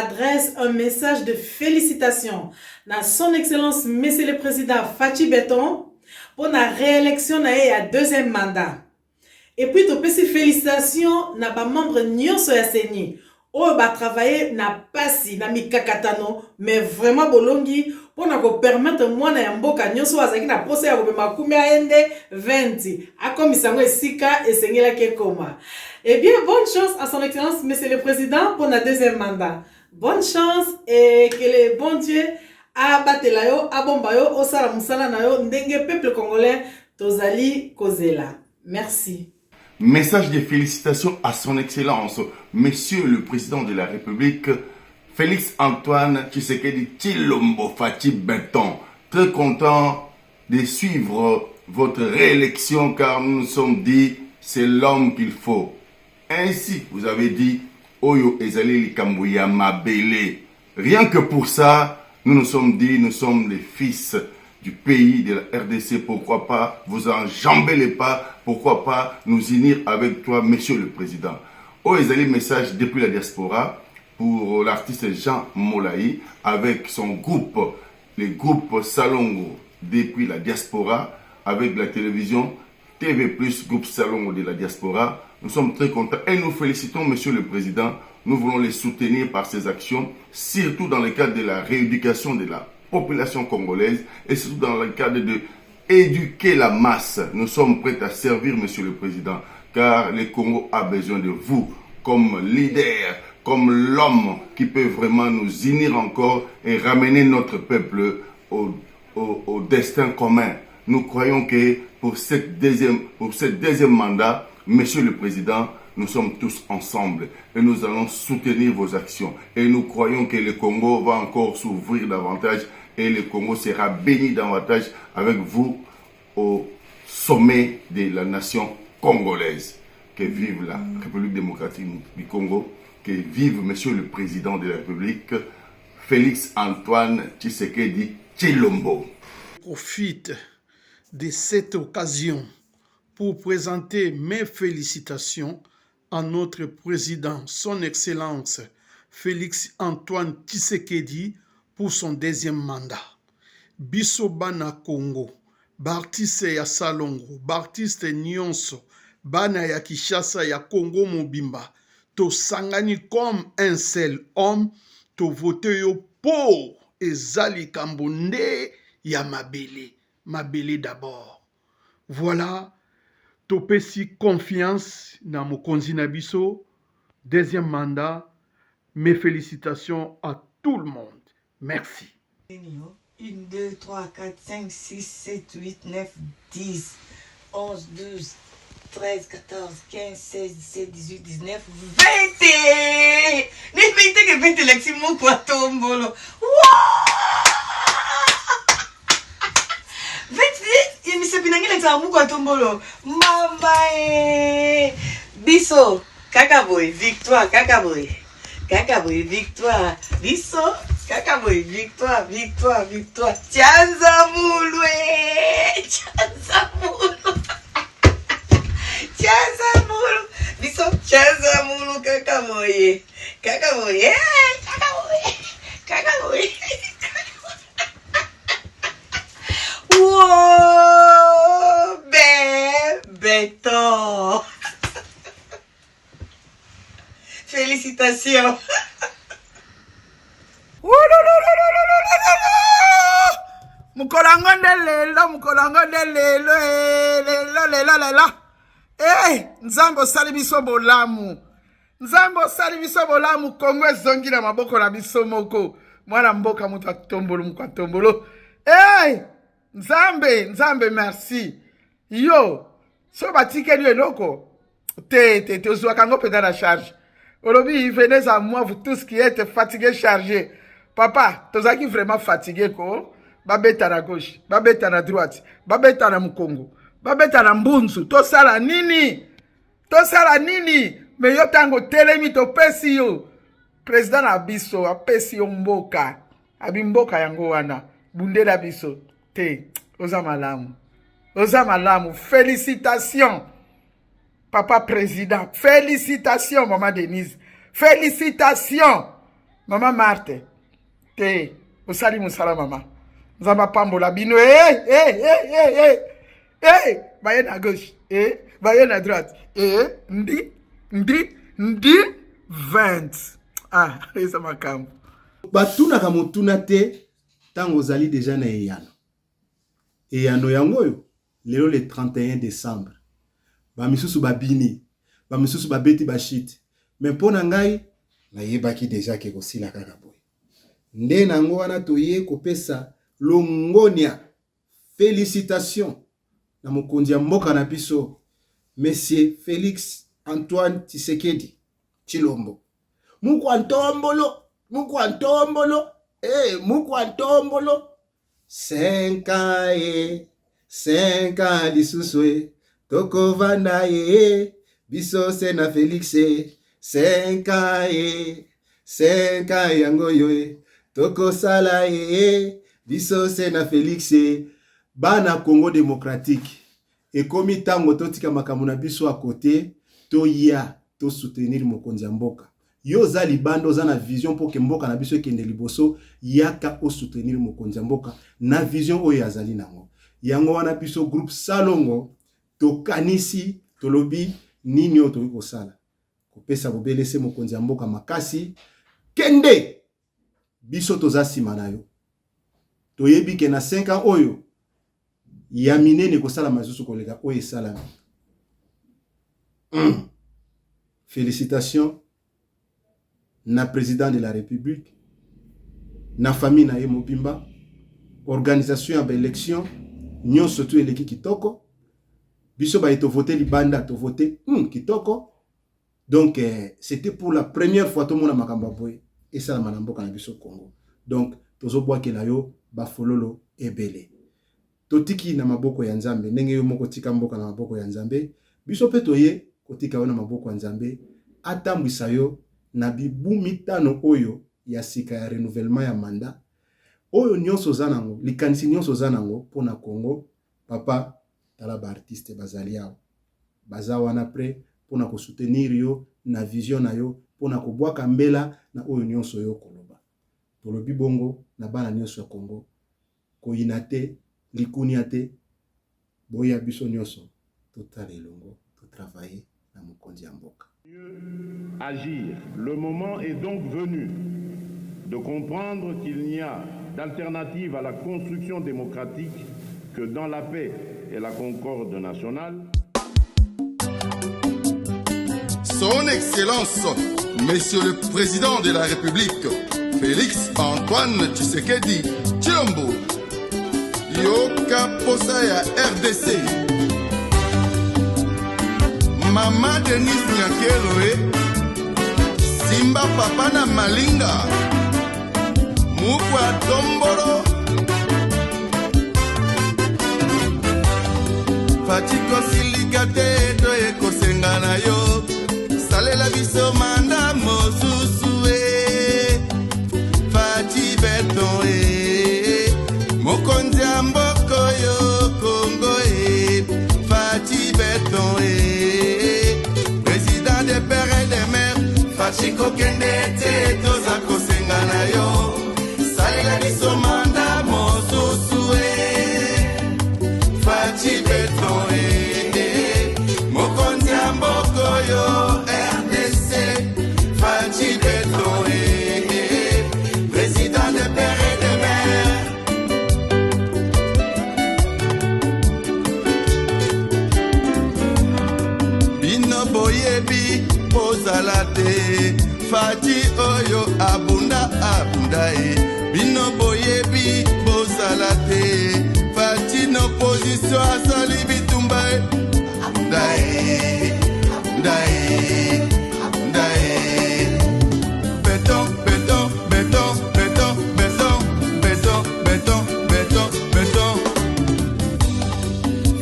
adresse un message de félicitations à son excellence Monsieur le Président Fachi Beton pour la réélection à deuxième mandat. Et puis, tu peux félicitations na ba membre nyonso ya seni. Oh, ba travailler na pasi na mikakatano, mais vraiment bolongi pour na ko permettre moi na mboka nyonso azaki na posa ya ko makumi aende 20. Akomisango esika esengela ke koma. Eh bien, bonne chance à son excellence Monsieur le Président pour la deuxième mandat. Bonne chance et que le bon Dieu abatela yo, abomba yo, osala musala na yo, ndenge peuple congolais tozali kozela. Merci. Message de félicitations à son excellence, Monsieur le Président de la République, Félix Antoine Tshisekedi Tshilombo Fachi Beton. Très content de suivre votre réélection car nous nous sommes dit, c'est l'homme qu'il faut. Ainsi, vous avez dit, Oyo Ezali Likambuya Mabele. Rien que pour ça, nous nous sommes dit, nous sommes les fils du pays de la RDC, pourquoi pas vous enjamber les pas, pourquoi pas nous unir avec toi, Monsieur le Président. Oh, Ezali message depuis la diaspora pour l'artiste Jean Molayi avec son groupe, le groupe Salongo depuis la diaspora, avec la télévision TV+, groupe Salongo de la diaspora. Nous sommes très contents et nous félicitons Monsieur le Président. Nous voulons les soutenir par ces actions, surtout dans le cadre de la rééducation de la population congolaise et surtout dans le cadre de éduquer la masse. Nous sommes prêts à servir Monsieur le Président car le Congo a besoin de vous comme leader, comme l'homme qui peut vraiment nous unir encore et ramener notre peuple au destin commun. Nous croyons que pour cette deuxième mandat, Monsieur le Président, nous sommes tous ensemble et nous allons soutenir vos actions. Et nous croyons que le Congo va encore s'ouvrir davantage et le Congo sera béni davantage avec vous au sommet de la nation congolaise. Que vive la République démocratique du Congo, que vive Monsieur le Président de la République, Félix Antoine Tshisekedi Tshilombo. Profite de cette occasion pour présenter mes félicitations à notre président, son Excellence Félix Antoine Tshisekedi, pour son deuxième mandat. Biso bana Congo, Bartiste ya Salongo, Bartiste Nyonso, bana ya Kishasa ya Congo Mobimba, to sangani comme un seul homme, to vote yo pour ezali kambonde ya Mabele. Mabele d'abord. Voilà, to pesi confiance na mokonzi na biso, deuxième mandat. Mes félicitations à tout le monde. Merci. 1, 2, 3, 4, 5, 6, 7, 8, 9, 10, 11, 12, 13, 14, 15, 16, 17, 18, 19, 20! Ne fete que 20 l'eximo kwa tombolo. 28! Il se pinangi l'examo kwa tombolo. Mama Biso, kakaboy, victoire, kakaboy. Kakaboy, victoire. Biso, kakaboy, victoire, victoire, victoire. Chanza Moulou, Chanza Moulou. Chanza Moulou. Biso, Chanza Moulou, kakaboy. Kakaboy, kakaboy. Kakaboy. Wow, béton. Félicitations. Mukolango de lelo. Eh, Nzambo sali biso bolamu. Nzambo sali biso bolamu, Kongo ezongi na maboko na biso moko. Mwana mboka mutu atombolo mkwatombolo. Eh, Nzambe merci. Yo, so batikeli eloko. Te ozwa kango peda na charge. Olobi, venez à moi, vous tous qui êtes fatigués, chargés. Papa, tozaki vraiment fatigué, ko? Babeta na gauche, babeta na droite, babeta na Mukongo, babeta na Mbunzu, tosala nini? Me yo tango telemi to pesi yo. Président na biso, apesi yo mboka. Abi mboka yango wana. Bundela biso. Te, oza malamu. Félicitations. Papa Président, félicitations, Maman Denise. Félicitations. Maman Marthe, te, osali musala maman. Nzamba pambola bino, baye na gauche, baye na droite, ndi, 20. Ah, eza makambo. Batunaka motuna te, tango ozali deja na eyano. Eyano yango yo, lelo le 31 décembre. Ba misusu babini, ba misusu babeti bashit. Mais pona ngai, na yebaki deja ke kosila kaka boy. Nde nango wana toye kopesa longonia. Félicitations na mokonzi ya mboka na biso, Monsieur Félix Antoine Tshisekedi Tshilombo. Mukwantombolo. 5 ans, 5 ans lisusu, toko vanda biso se na Félix 5 ans, 5 ans yango yo, toko sala biso se na Félix. Bana Congo démocratique, et komi tango totika makambo na biso à côté, to ya to soutenir mokonzi ya mboka. Yo za libando za na vision pour que mboka na biso ekende liboso, yaka o soutenir mokonzi ya mboka na vision oyo azali nango. Yango wana biso groupe Salongo to kanisi to lobi nini o to kosala. Kopesa bobelese mokonzi ya mboka makasi kende biso toza sima na yo. Toyebi ke na 5 ans oyo ya minene kosala mazusu koleka oyo esalami. Félicitations na président de la République, na famille na ye mobimba, organisation ya élection, nyon surtout eleki kitoko, biso ba eto voter libanda to voter kitoko. Donc c'était pour la première fois tout le monde a makambo boy et ça la manamboka na biso Congo. Donc tozo boakela yo ba fololo ebele. Totiki na maboko ya Nzambe, ndenge yo moko tika mboka na maboko ya Nzambe, biso pe toye kotika yo na maboko ya Nzambe, atambwisa yo na bibu mitano oyo ya sika ya renouvellement ya mandat. Oyo nyonso zanango, likanisi nyonso zanango pona Congo, papa tala ba artiste bazali yao. Baza wana pre pona ko soutenir yo na vision na yo, pona ko bwaka mbela na oyo nyonso yo koloba. Tolobi bongo na bana nyonso ya Congo. Ko inate likuniate boya biso nyonso totale longo to travailler na mokonzi ya mboka. Agir. Le moment est donc venu de comprendre qu'il n'y a d'alternative à la construction démocratique que dans la paix et la concorde nationale. Son Excellence, Monsieur le Président de la République, Félix Antoine Tshisekedi Tshilombo, Yoka Posaya RDC, Mama Denise Nyakeloe, Simba Papa na Malinga, Mukwa Tomboro, Fatiko Siligate Doye Kosengana yo, Salela biso manda mosusue, Fati Beton Mokonzi ya mboko yo Congo Fati Beton président des pères et des mères, Fachiko kende te toza kosengana yo, salela biso manda mosusue, Fati Beton mokonzi ya mboko yo RDC, Fati Beton président des pères et des mères. Bino boyebi bozala te, Fati oyo abunda bino boyebi bozala te, Fati no position asali bitumba Béton, béton, béton, béton, béton, béton, béton, béton, béton.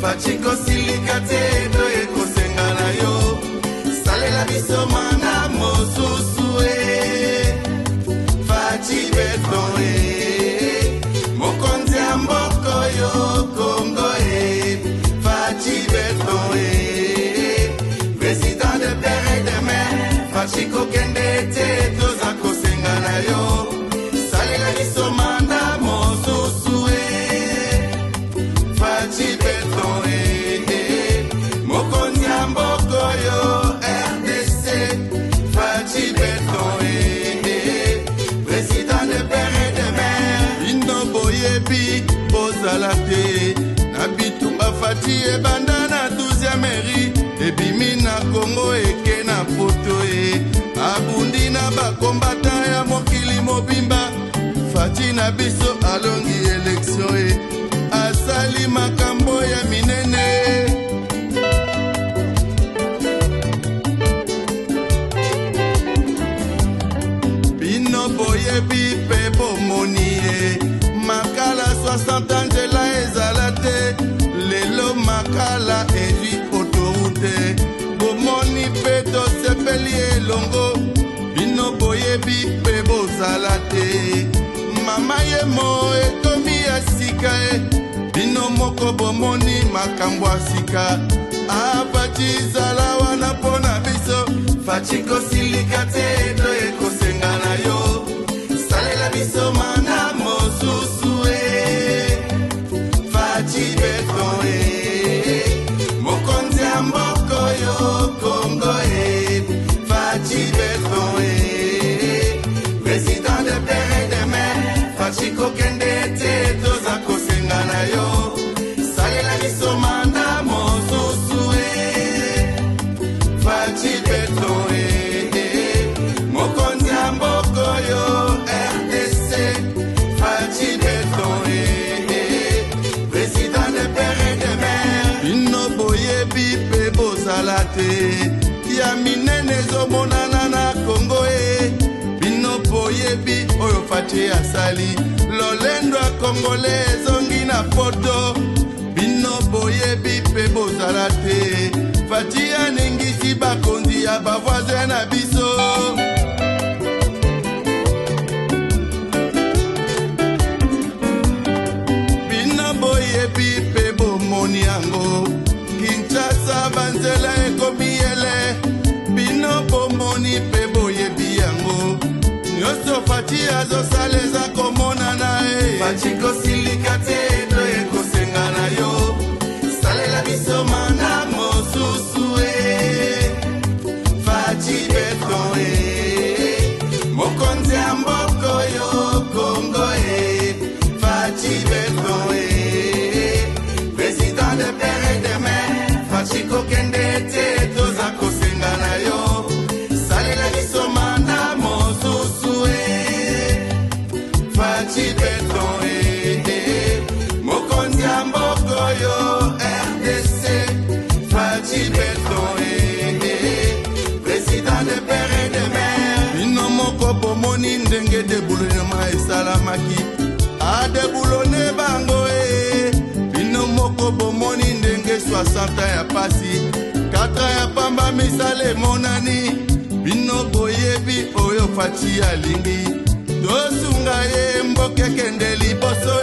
Fachiko silikate doye kosengana yo, salela biso mana mosusue, Fachi Beton mokonzi ya mboko yo Congo Fachi Beton président de père et de mère, Fachiko kende te toza kosengana yo. Fachi Beton, mokonzi ya mboka oyo RDC. Fachi Beton, président de père et de mère. Bino boyebi bozala te na bitumba Fachi ebanda na 12e mairie ebimi na Congo eke na poto abundi na bakombata ya mokili mobimba. Fachi na biso alongi élection asali makambo ya minene. Bino boyebi pe bomoni makala 60 Angela ezala te lelo makala ezwi autoroute bomoni pe tosepeli elongo. Bino boyebi pe bozala te mama ye mo ekomi ya sika bino moko bomoni makambo ya sika. Fachi zala wana pona biso. Fachi kosilika te to ekosenga na yo salela biso mana mosusu Fachi Beton mokonzi ya mboka yo Congo Fachi Beton président de père et de mère. Fachi kokende te toza kosenga na yo salela biso manda mosusu Fachi Beton mokonzi ya mboka yo RDC. Fachi Beton président de père et de mère. Bino boyebi pe bozala te ya minene ezomonana na Congo bino boyebi oyo Fachi asali lolendo ya Congolais ezongi na poto. Bino boyebi pe bozala te Fachi aningisi bakonzi ya bavoisin na biso. Bino boyebi pe bomoni yango Kinshasa banzela ekomi ele. Bino bomoni pe boyebi yango nyonso Fachi azosala eza komonana Fachi kosilika te to ekosenga na yo salela biso mana mosusu Fachi Beton mokonzi ya mboka oyo Congo Fachi Beton président de père et de mère. Fachi kokende te toza kosenga na yo salela biso manda mosusu Fachi Beton mokonzi ya mboka oyo RDC. Fachi Beton président de père et de mère. Bino moko bomoni ndenge debulonema esalamaki adebulone bango bino moko bomoni ndenge 60 ya pasi 4 ya pamba misale monani. Bino boyebi oyo Fachi alingi tosunga ye mboke kende liboso